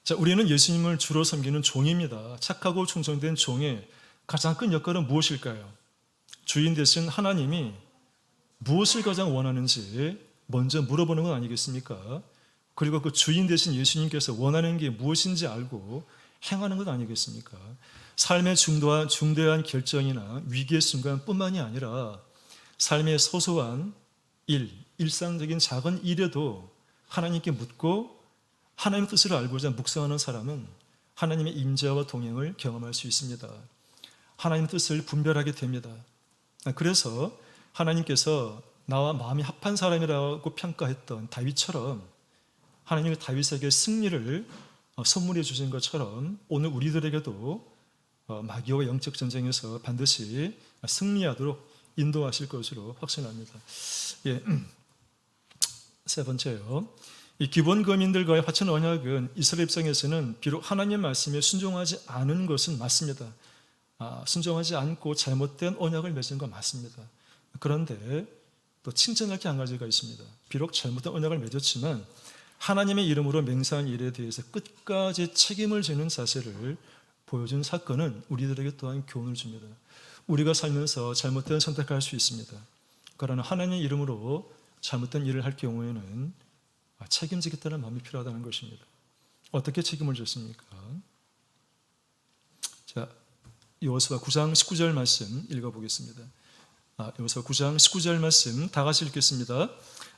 자, 우리는 예수님을 주로 섬기는 종입니다. 착하고 충성된 종의 가장 큰 역할은 무엇일까요? 주인 되신 하나님이 무엇을 가장 원하는지 먼저 물어보는 건 아니겠습니까? 그리고 그 주인 되신 예수님께서 원하는 게 무엇인지 알고 행하는 것 아니겠습니까? 삶의 중대한 결정이나 위기의 순간뿐만이 아니라 삶의 소소한 일상적인 작은 일에도 하나님께 묻고 하나님의 뜻을 알고자 묵상하는 사람은 하나님의 임재와 동행을 경험할 수 있습니다. 하나님의 뜻을 분별하게 됩니다. 그래서 하나님께서 나와 마음이 합한 사람이라고 평가했던 다윗처럼 하나님이 다윗에게 승리를 선물해 주신 것처럼 오늘 우리들에게도 마귀와 영적 전쟁에서 반드시 승리하도록 인도하실 것으로 확신합니다. 예. 세 번째요. 이 기본 거민들과의 화천 언약은 이스라엘 백성에서는 비록 하나님 말씀에 순종하지 않은 것은 맞습니다. 순종하지 않고 잘못된 언약을 맺은 건 맞습니다. 그런데 또 칭찬할 게 한 가지가 있습니다. 비록 잘못된 언약을 맺었지만 하나님의 이름으로 맹세한 일에 대해서 끝까지 책임을 지는 자세를 보여준 사건은 우리들에게 또한 교훈을 줍니다. 우리가 살면서 잘못된 선택을 할 수 있습니다. 그러나 하나님의 이름으로 잘못된 일을 할 경우에는 책임지겠다는 마음이 필요하다는 것입니다. 어떻게 책임을 졌습니까? 자, 여호수아 9장 19절 말씀 읽어보겠습니다. 여호수아 9장 19절 말씀 다 같이 읽겠습니다.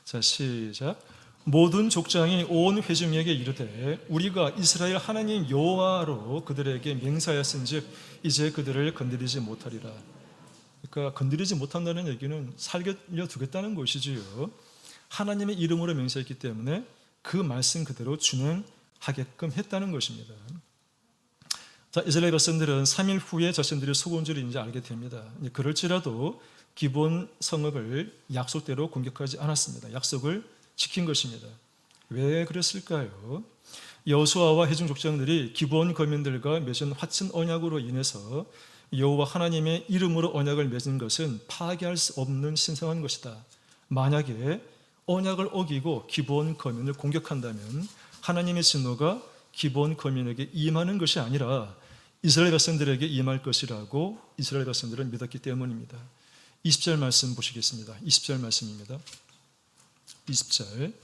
자, 시작. 모든 족장이 온 회중에게 이르되 우리가 이스라엘 하나님 여호와로 그들에게 맹세하였은즉 이제 그들을 건드리지 못하리라. 그러니까 건드리지 못한다는 얘기는 살려두겠다는 것이지요. 하나님의 이름으로 맹세했기 때문에 그 말씀 그대로 준행하게끔 했다는 것입니다. 자, 이스라엘 백성들은 3일 후에 자신들이 속은 줄을 이제 알게 됩니다. 그럴지라도 기본 성읍을 약속대로 공격하지 않았습니다. 약속을 지킨 것입니다. 왜 그랬을까요? 여호수아와 회중 족장들이 기본 거민들과 맺은 화친 언약으로 인해서 여호와 하나님의 이름으로 언약을 맺은 것은 파괴할 수 없는 신성한 것이다. 만약에 언약을 어기고 기본 거민을 공격한다면 하나님의 진노가 기본 거민에게 임하는 것이 아니라 이스라엘 백성들에게 임할 것이라고 이스라엘 백성들은 믿었기 때문입니다. 20절 말씀 보시겠습니다. 20절 말씀입니다. 20절.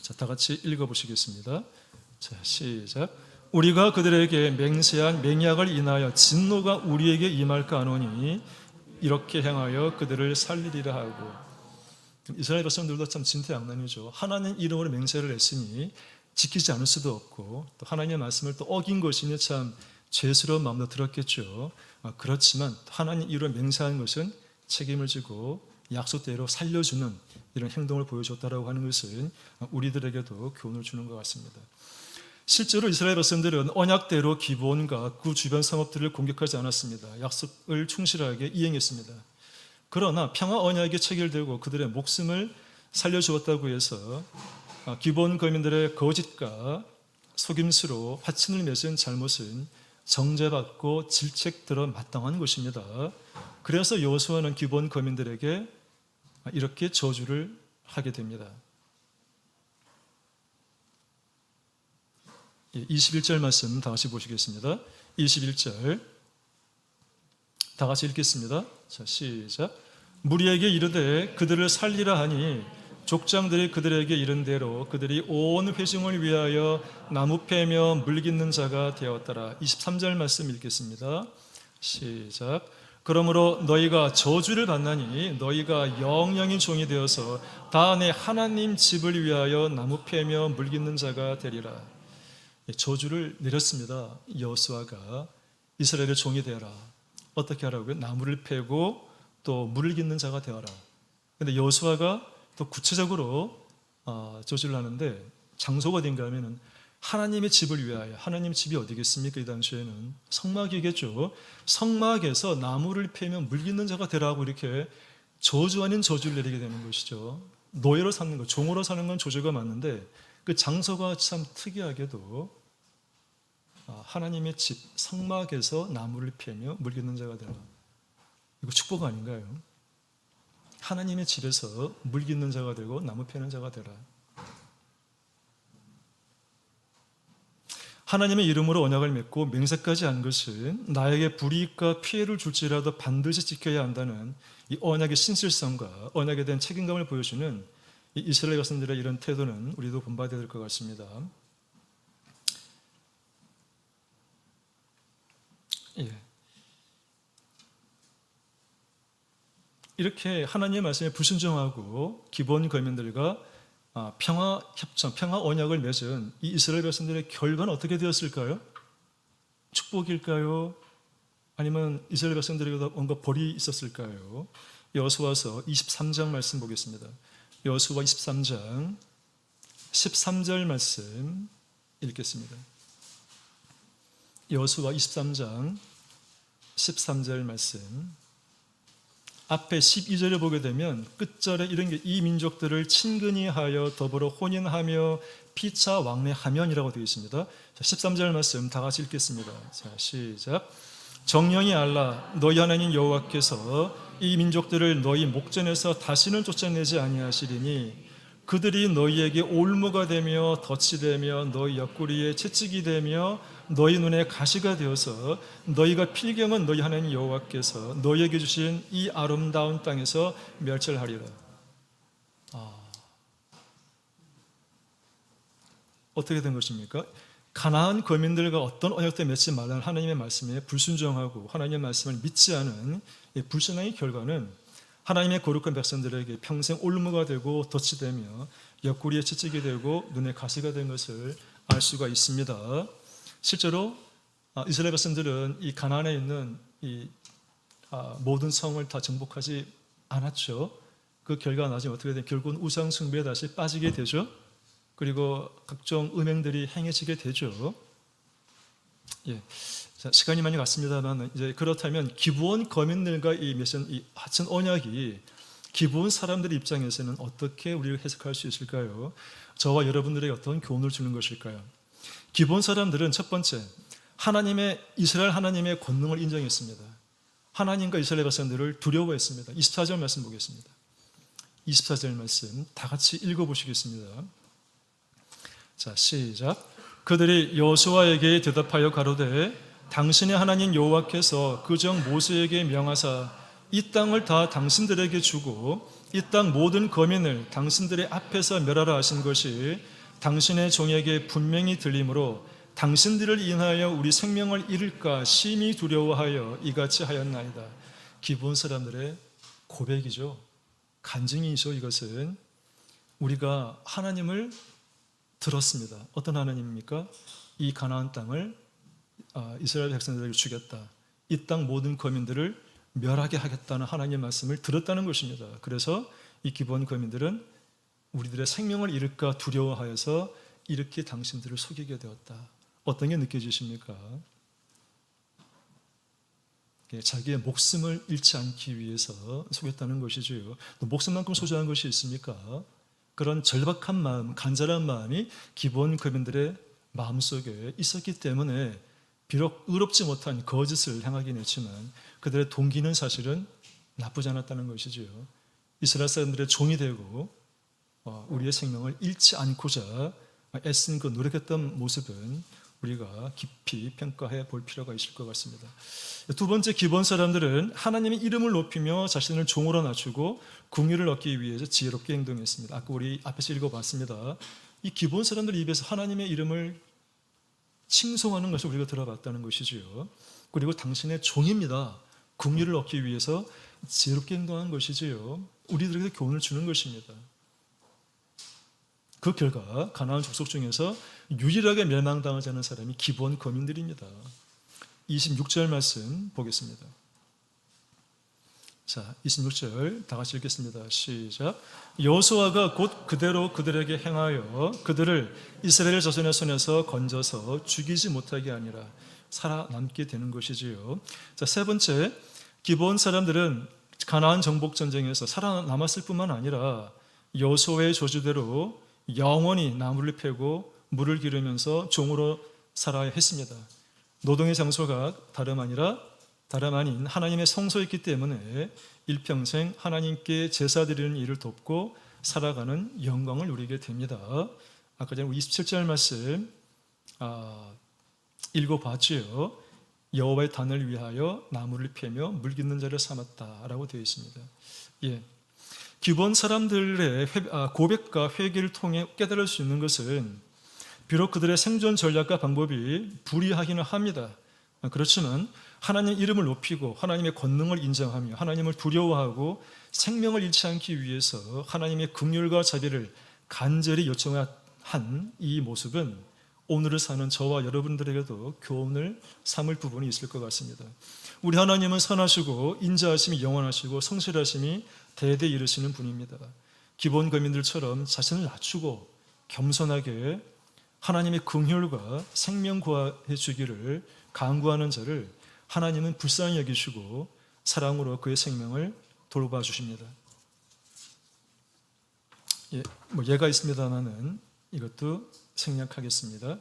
자, 다 같이 읽어보시겠습니다. 자, 시작. 우리가 그들에게 맹세한 맹약을 인하여 진노가 우리에게 임할까 하노니 이렇게 행하여 그들을 살리리라 하고. 이스라엘 백성들도 참 진퇴양난이죠. 하나님 이름으로 맹세를 했으니 지키지 않을 수도 없고 또 하나님의 말씀을 또 어긴 것이니 참 죄스러운 마음도 들었겠죠. 그렇지만 하나님 이름으로 맹세한 것은 책임을 지고 약속대로 살려주는 이런 행동을 보여줬다라고 하는 것은 우리들에게도 교훈을 주는 것 같습니다. 실제로 이스라엘 백성들은 언약대로 기브온과 그 주변 성읍들을 공격하지 않았습니다. 약속을 충실하게 이행했습니다. 그러나 평화 언약이 체결되고 그들의 목숨을 살려주었다고 해서 기브온 거민들의 거짓과 속임수로 화친을 맺은 잘못은 정죄받고 질책들어 마땅한 것입니다. 그래서 여호수아는 기본 거민들에게 이렇게 저주를 하게 됩니다. 21절 말씀 다 같이 보시겠습니다. 21절 다 같이 읽겠습니다. 자, 시작. 무리에게 이르되 그들을 살리라 하니 족장들이 그들에게 이른 대로 그들이 온 회중을 위하여 나무 패며 물 깃는 자가 되었더라. 23절 말씀 읽겠습니다. 시작. 그러므로 너희가 저주를 받나니 너희가 영영이 종이 되어서 다 내 하나님 집을 위하여 나무 패며 물 깃는 자가 되리라. 저주를 내렸습니다. 여호수아가 이스라엘의 종이 되어라. 어떻게 하라고요? 나무를 패고 또 물을 깃는 자가 되어라. 그런데 여호수아가 또 구체적으로 저주를 하는데 장소가 어딘가 하면은 하나님의 집을 위하여, 하나님 집이 어디겠습니까? 이 당시에는 성막이겠죠. 성막에서 나무를 패며 물 깃는 자가 되라고 이렇게 저주 아닌 저주를 내리게 되는 것이죠. 노예로 사는 것, 종으로 사는 건 저주가 맞는데 그 장소가 참 특이하게도 하나님의 집, 성막에서 나무를 패며 물 깃는 자가 되라. 이거 축복 아닌가요? 하나님의 집에서 물 깃는 자가 되고 나무 패는 자가 되라. 하나님의 이름으로 언약을 맺고 맹세까지 한 것은 나에게 불이익과 피해를 줄지라도 반드시 지켜야 한다는 이 언약의 신실성과 언약에 대한 책임감을 보여주는 이 이스라엘 백성들의 이런 태도는 우리도 본받아야 될 것 같습니다. 예. 이렇게 하나님의 말씀에 불순종하고 기본 거민들과 평화 협정, 평화 언약을 맺은 이 이스라엘 백성들의 결과는 어떻게 되었을까요? 축복일까요? 아니면 이스라엘 백성들에게도 뭔가 벌이 있었을까요? 여호수아서 23장 말씀 보겠습니다. 여호수아 23장 13절 말씀 읽겠습니다. 여호수아 23장 13절 말씀 앞에 12절을 보게 되면 끝절에 이런 게 이 민족들을 친근히 하여 더불어 혼인하며 피차 왕래하면이라고 되어 있습니다. 자, 13절 말씀 다 같이 읽겠습니다. 자, 시작. 정령이 알라 너희 하나님 여호와께서 이 민족들을 너희 목전에서 다시는 쫓아내지 아니하시리니 그들이 너희에게 올무가 되며 덫이 되며 너희 옆구리에 채찍이 되며 너희 눈에 가시가 되어서 너희가 필경은 너희 하나님 여호와께서 너희에게 주신 이 아름다운 땅에서 멸절하리라. 어떻게 된 것입니까? 가나안 거민들과 어떤 언약도 맺지 말라는 하나님의 말씀에 불순종하고 하나님의 말씀을 믿지 않은 이 불신앙의 결과는 하나님의 거룩한 백성들에게 평생 올무가 되고 덫이 되며 옆구리에 채찍이 되고 눈에 가시가 된 것을 알 수가 있습니다. 실제로 이스라엘 백성들은 이 가나안에 있는 이 모든 성을 다 정복하지 않았죠. 그 결과가 나중에 어떻게 되면 결국은 우상 숭배에 다시 빠지게 되죠. 그리고 각종 음행들이 행해지게 되죠. 예. 자, 시간이 많이 갔습니다만 이제 그렇다면 기브온 거민들과 이 하천 언약이 기브온 사람들의 입장에서는 어떻게 우리를 해석할 수 있을까요? 저와 여러분들에게 어떤 교훈을 주는 것일까요? 기브온 사람들은 첫 번째 이스라엘 하나님의 권능을 인정했습니다. 하나님과 이스라엘 백성들을 두려워했습니다. 24절 말씀 보겠습니다. 24절 말씀 다 같이 읽어보시겠습니다. 자, 시작. 그들이 여호수아에게 대답하여 가로되 당신의 하나님 여호와께서 그정 모세에게 명하사 이 땅을 다 당신들에게 주고 이 땅 모든 거민을 당신들의 앞에서 멸하라 하신 것이 당신의 종에게 분명히 들리므로 당신들을 인하여 우리 생명을 잃을까 심히 두려워하여 이같이 하였나이다. 기브온 사람들의 고백이죠. 간증이죠. 이것은 우리가 하나님을 들었습니다. 어떤 하나님입니까? 이 가나안 땅을 이스라엘 백성들에게 주겠다. 이 땅 모든 거민들을 멸하게 하겠다는 하나님의 말씀을 들었다는 것입니다. 그래서 이 기브온 거민들은 우리들의 생명을 잃을까 두려워하여서 이렇게 당신들을 속이게 되었다. 어떤 게 느껴지십니까? 자기의 목숨을 잃지 않기 위해서 속였다는 것이죠. 또 목숨만큼 소중한 것이 있습니까? 그런 절박한 마음, 간절한 마음이 기브온 거민들의 마음속에 있었기 때문에 비록 의롭지 못한 거짓을 행하긴 했지만 그들의 동기는 사실은 나쁘지 않았다는 것이지요. 이스라엘 사람들의 종이 되고 우리의 생명을 잃지 않고자 애쓴 그 노력했던 모습은 우리가 깊이 평가해 볼 필요가 있을 것 같습니다. 두 번째, 기본 사람들은 하나님의 이름을 높이며 자신을 종으로 낮추고 긍휼을 얻기 위해서 지혜롭게 행동했습니다. 아까 우리 앞에서 읽어봤습니다. 이 기본 사람들 입에서 하나님의 이름을 칭송하는 것을 우리가 들어봤다는 것이지요. 그리고 당신의 종입니다. 긍휼을 얻기 위해서 지혜롭게 행동한 것이지요. 우리들에게 교훈을 주는 것입니다. 그 결과 가나안 족속 중에서 유일하게 멸망당하지 않은 사람이 기본 거민들입니다. 26절 말씀 보겠습니다. 자, 26절 다 같이 읽겠습니다. 시작. 여호수아가 곧 그대로 그들에게 행하여 그들을 이스라엘 자손의 손에서 건져서 죽이지 못하게 아니라 살아남게 되는 것이지요. 자, 세 번째, 기본 사람들은 가나안 정복 전쟁에서 살아남았을 뿐만 아니라 여호수아의 조주대로 영원히 나무를 패고 물을 기르면서 종으로 살아야 했습니다. 노동의 장소가 다름 아닌 하나님의 성소였기 때문에 일평생 하나님께 제사 드리는 일을 돕고 살아가는 영광을 누리게 됩니다. 아까 전에 27절 말씀 읽어봤지요. 여호와의 단을 위하여 나무를 패며 물 깃는 자를 삼았다라고 되어 있습니다. 예. 기본 사람들의 고백과 회개를 통해 깨달을 수 있는 것은 비록 그들의 생존 전략과 방법이 불이하기는 합니다. 그렇지만 하나님 이름을 높이고 하나님의 권능을 인정하며 하나님을 두려워하고 생명을 잃지 않기 위해서 하나님의 긍휼과 자비를 간절히 요청한 이 모습은 오늘을 사는 저와 여러분들에게도 교훈을 삼을 부분이 있을 것 같습니다. 우리 하나님은 선하시고 인자하심이 영원하시고 성실하심이 대대 이르시는 분입니다. 기본 거민들처럼 자신을 낮추고 겸손하게 하나님의 긍휼과 생명 구하해 주기를 간구하는 자를 하나님은 불쌍히 여기시고 사랑으로 그의 생명을 돌봐 주십니다. 예, 예가 있습니다만은 이것도 생략하겠습니다.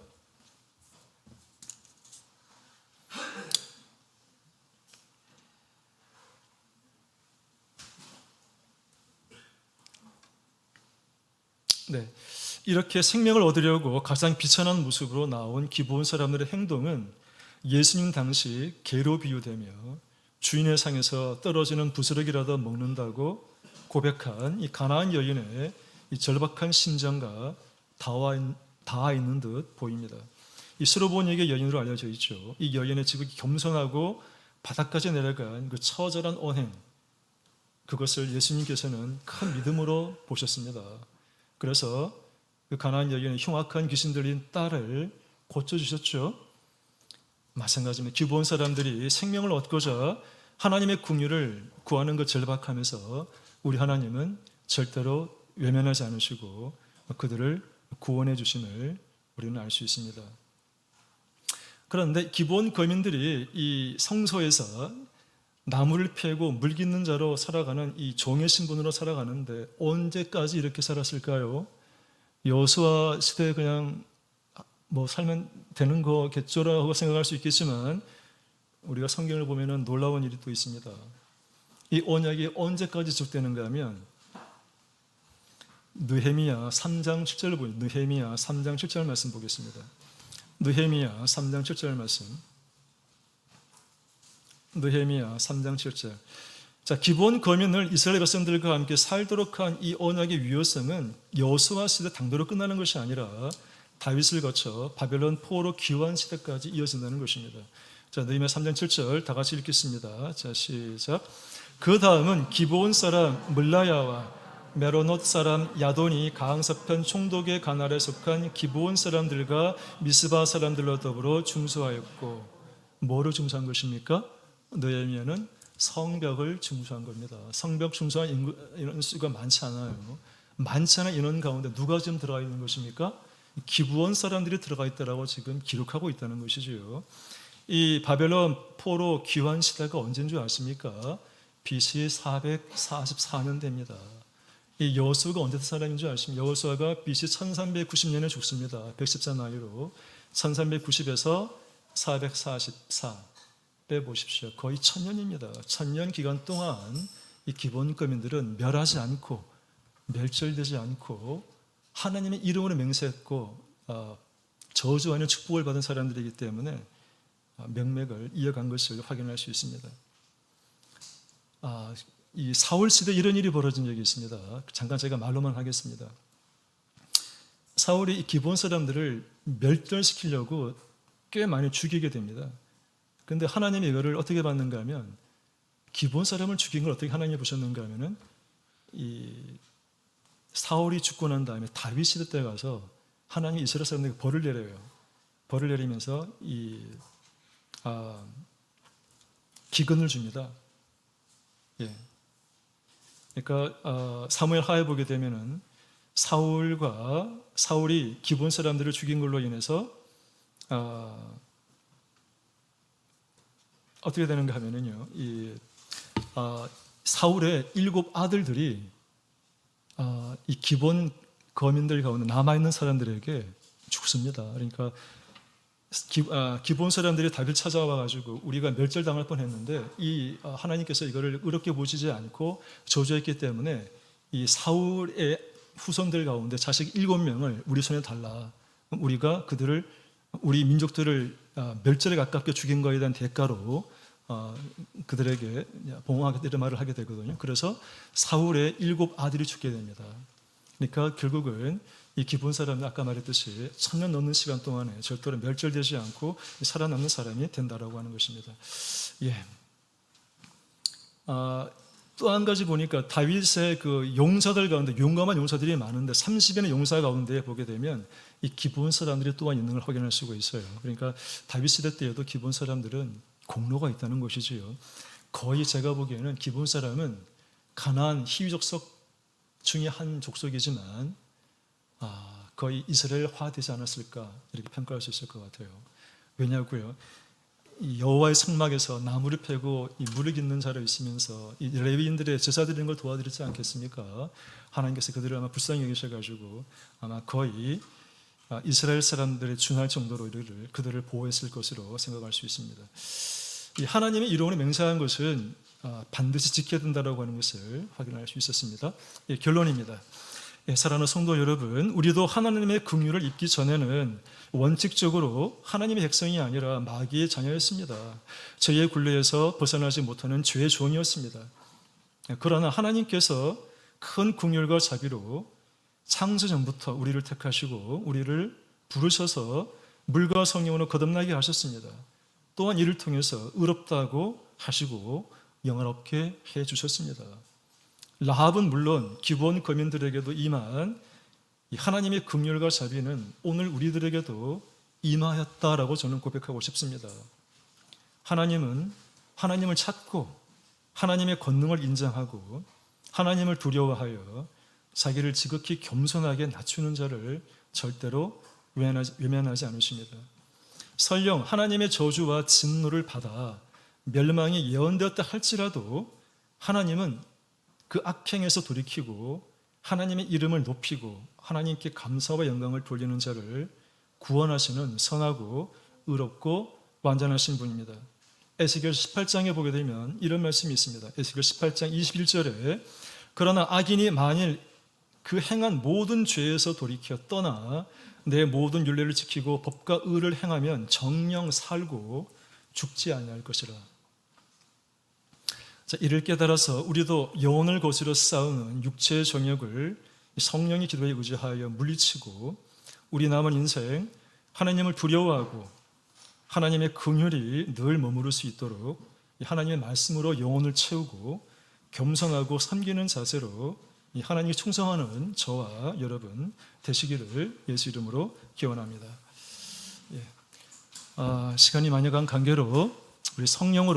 네, 이렇게 생명을 얻으려고 가장 비천한 모습으로 나온 기본 사람들의 행동은 예수님 당시 개로 비유되며 주인의 상에서 떨어지는 부스러기라도 먹는다고 고백한 이 가나안 여인의 이 절박한 심정과 닿아 있는 듯 보입니다. 이 스로보니에게 여인으로 알려져 있죠. 이 여인의 지극히 겸손하고 바닥까지 내려간 그 처절한 언행, 그것을 예수님께서는 큰 믿음으로 보셨습니다. 그래서 그 가나안 여인의 흉악한 귀신 들린 딸을 고쳐주셨죠. 마찬가지입니다. 기본 사람들이 생명을 얻고자 하나님의 긍휼을 구하는 것 절박하면서 우리 하나님은 절대로 외면하지 않으시고 그들을 구원해 주심을 우리는 알 수 있습니다. 그런데 기본 거민들이 이 성소에서 나무를 패고 물 깃는 자로 살아가는 이 종의 신분으로 살아가는데 언제까지 이렇게 살았을까요? 여호수아 시대에 그냥 살면 되는 거겠죠라고 생각할 수 있겠지만 우리가 성경을 보면은 놀라운 일이 또 있습니다. 이 언약이 언제까지 지속되는가 하면 느헤미야 3장 7절을 보니 느헤미야 3장 7절 말씀 보겠습니다. 느헤미야 3장 7절 말씀. 느헤미야 3장 7절. 자, 기본 거민을 이스라엘 백성들과 함께 살도록 한 이 언약의 유효성은 여호수아 시대 당도로 끝나는 것이 아니라 다윗을 거쳐 바벨론 포로 귀환 시대까지 이어진다는 것입니다. 자, 느헤미야 3장 7절 다 같이 읽겠습니다. 자, 시작. 그 다음은 기브온 사람 물라야와 메로노트 사람 야돈이 가항서편 총독의 관할에 속한 기브온 사람들과 미스바 사람들과 더불어 중수하였고, 뭐를 중수한 것입니까? 느헤미야는 성벽을 중수한 겁니다. 성벽 중수한 인원 수가 많지 않아요. 많지 않은 인원 가운데 누가 지금 들어가 있는 것입니까? 기브온 사람들이 들어가 있다라고 지금 기록하고 있다는 것이지요. 이 바벨론 포로 귀환 시대가 언제인 줄 아십니까? BC 444년 됩니다. 이 여호수아가 언제 사람인 줄 아십니까? 여호수아가 BC 1390년에 죽습니다. 110살 나이로. 1390에서 444 빼보십시오. 거의 1000년입니다. 1000년 기간 동안 이 기본 거민들은 멸하지 않고 멸절되지 않고 하나님의 이름으로 맹세했고 저주 아닌 축복을 받은 사람들이기 때문에 명맥을 이어간 것을 확인할 수 있습니다. 이 사울 시대 이런 일이 벌어진 적이 있습니다. 잠깐 제가 말로만 하겠습니다. 사울이 이 기본 사람들을 멸절시키려고 꽤 많이 죽이게 됩니다. 그런데 하나님이 이거를 어떻게 봤는가 하면 기본 사람을 죽인 걸 어떻게 하나님이 보셨는가 하면은 이 사울이 죽고 난 다음에 다윗 시대 때 가서 하나님이 이스라엘 사람들에게 벌을 내려요. 벌을 내리면서 기근을 줍니다. 예. 그러니까 사무엘 하에 보게 되면은 사울이 기본 사람들을 죽인 걸로 인해서 어떻게 되는가 하면은요, 사울의 7 아들들이 이 기본 거민들 가운데 남아있는 사람들에게 죽습니다. 그러니까 기본 사람들이 다윗 찾아와 가지고 우리가 멸절당할 뻔했는데 이 하나님께서 이거를 의롭게 보시지 않고 저주했기 때문에 이 사울의 후손들 가운데 자식 7명을 우리 손에 달라. 우리가 우리 민족들을 멸절에 가깝게 죽인 거에 대한 대가로 그들에게 봉헌하겠다 이런 말을 하게 되거든요. 그래서 사울의 7 아들이 죽게 됩니다. 그러니까 결국은 이 기본 사람은 아까 말했듯이 1000년 넘는 시간 동안에 절대로 멸절되지 않고 살아남는 사람이 된다라고 하는 것입니다. 예. 또 한 가지 보니까 다윗의 그 용사들 가운데 용감한 용사들이 많은데 30인의 용사 가운데 보게 되면 이 기본 사람들이 또한 있는 걸 확인할 수가 있어요. 그러니까 다윗 시대 때에도 기본 사람들은 공로가 있다는 것이지요. 거의 제가 보기에는 기본 사람은 가나안 히위 족속 중에 한 족속이지만 거의 이스라엘화 되지 않았을까 이렇게 평가할 수 있을 것 같아요. 왜냐고요? 이 여호와의 성막에서 나무를 패고 이 물을 깃는 자로 있으면서 이 레위인들의 제사 드리는 걸 도와드리지 않겠습니까? 하나님께서 그들을 아마 불쌍히 여기셔가지고 아마 거의 이스라엘 사람들의 준할 정도로 그들을 보호했을 것으로 생각할 수 있습니다. 이 하나님의 이름으로 맹세한 것은 반드시 지켜야 된다라고 하는 것을 확인할 수 있었습니다. 예, 결론입니다. 사랑하는 성도 여러분, 우리도 하나님의 긍휼을 입기 전에는 원칙적으로 하나님의 백성이 아니라 마귀의 자녀였습니다. 죄의 굴레에서 벗어나지 못하는 죄의 종이었습니다. 그러나 하나님께서 큰 긍휼과 자비로 창세 전부터 우리를 택하시고 우리를 부르셔서 물과 성령으로 거듭나게 하셨습니다. 또한 이를 통해서 의롭다고 하시고 영화롭게 해주셨습니다. 라합은 물론 기본 거민들에게도 임한 하나님의 긍휼과 자비는 오늘 우리들에게도 임하였다라고 저는 고백하고 싶습니다. 하나님은 하나님을 찾고 하나님의 권능을 인정하고 하나님을 두려워하여 자기를 지극히 겸손하게 낮추는 자를 절대로 외면하지 않으십니다. 설령 하나님의 저주와 진노를 받아 멸망이 예언되었다 할지라도 하나님은 그 악행에서 돌이키고 하나님의 이름을 높이고 하나님께 감사와 영광을 돌리는 자를 구원하시는 선하고 의롭고 완전하신 분입니다. 에스겔 18장에 보게 되면 이런 말씀이 있습니다. 에스겔 18장 21절에 그러나 악인이 만일 그 행한 모든 죄에서 돌이켜 떠나 내 모든 율례를 지키고 법과 의를 행하면 정령 살고 죽지 아니할 것이라. 이를 깨달아서 우리도 영혼을 거스려 싸우는 육체의 정욕을 성령의 기도에 의지하여 물리치고 우리 남은 인생 하나님을 두려워하고 하나님의 긍휼이 늘 머무를 수 있도록 하나님의 말씀으로 영혼을 채우고 겸손하고 섬기는 자세로 하나님께 충성하는 저와 여러분 되시기를 예수 이름으로 기원합니다. 시간이 많이 간 관계로 우리 성령으로